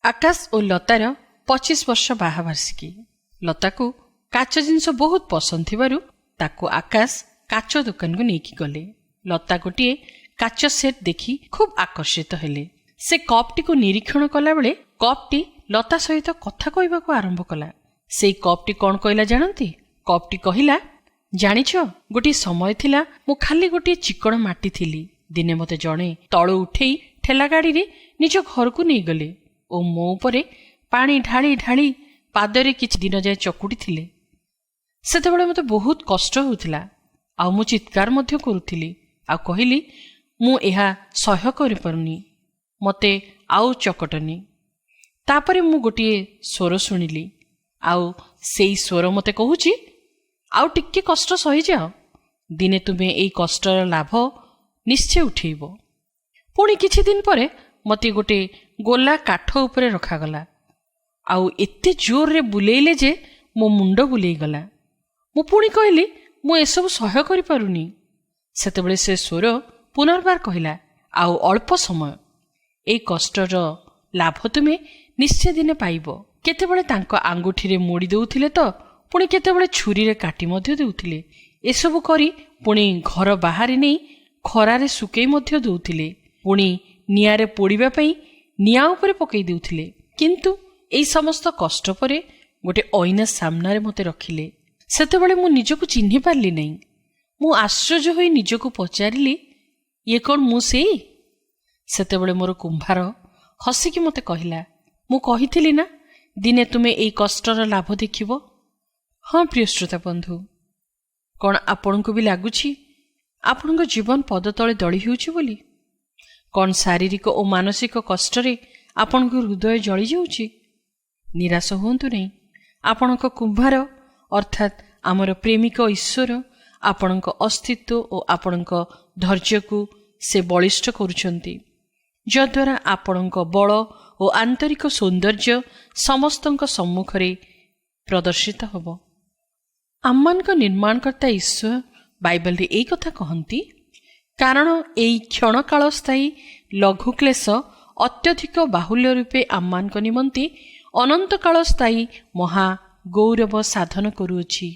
आकाश और लतार 25 वर्ष बाहावार्षिकी। लता को काच जिनस बहुत पसंद थिबारु ताको आकाश काच दुकान को नेकी गले। लता गोटे काच सेट देखी खूब आकर्षित हेले। से कपटी को निरीक्षण कला बेले कपटी लता सहित कथा कहबा को आरंभ कला। से कपटी कौन कहला जानती? कपटी कहिला, जानिछ गोटे समय थिला मु खाली गोटे चिकण माटी थिली। दिने मते जणे तळु उठेई ठेला गाड़ी रे निज घर को नहीं गले ओ मो उपरे पानी ढाली ढाली पादरे किछि दिन जाय चकुटी थिले। सेतेबेले मते बहुत कष्ट होउथिला आ मु चित्कार मध्य करूथिली आ कहिली मु एहा सह्य करि परनी, मते आउ चकटनी। तापरे मु गोटे स्वर सुनिली आउ सेई स्वर मते कहूची आउ टिके कष्ट सही जाओ, दिने तुमे एई कष्टर लाभ निश्चय उठेइबो। पुणी किछि दिन परे मते गोटे गोला काठ उपरे रखागला आउ एते जोर रे बुलेइले जे मो मुंड बुलेई गला। मु पुणी कहली मु एसबु सह्य करि पारुनी। सेतेबेले से स्वर पुनर्बार कहिला आउ अल्प समय एई कष्टर लाभ तुमे निश्चय दिने पाइबो। केतेबेले तांको आंगुठी रे मोड़ी देउथिले तो पुणी केतेबेले छुरी रे काटी मध्य देउथिले। एसबु करी पुणी घर बाहर नै खरारे सुकेई मध्य देउथिले। पुणी नियारे पोड़िबा पई निया उपरे पकई देउथिले। किंतु एई समस्त कष्ट परे गोटे ऐना सामना रे मते रखिले। सेतेबेले मु निजको चिन्हि पारली नै। मु आश्चर्य होई निजको पचारिली, ये कोन मु सेई? सेतेबेले मोर कुंभार हसिकी मते कहिला, मु कहिथिली ना दिने तुमे एई कष्टर लाभ देखिबो। हाँ प्रिय श्रोता बंधु, कौन आपण को भी लगुछि आपण जीवन पद तले दली होउछि बोली? कौन शारीरिक और मानसिक कष्ट रे आपण हृदय जली जाउछि? निराश हुंतु नहीं। आपण कुंभार अर्थात आमर प्रेमिक ईश्वर आपण अस्तित्व और आपण धैर्य को से बलिष्ठ करुछंती, जद्वारा आपण बल और आंतरिक सौंदर्य समस्त सम्मुखरे प्रदर्शित हब। आम्मान निर्माणकर्ता ईश्वर बाइबल रे एई कथा कहंती, कारण एई क्षण काल स्थायी लघु क्लेश अत्यधिक बाहुल्य रूपे आम्मान निमंती अनंत काल स्थायी महा गौरव साधन करुअछि।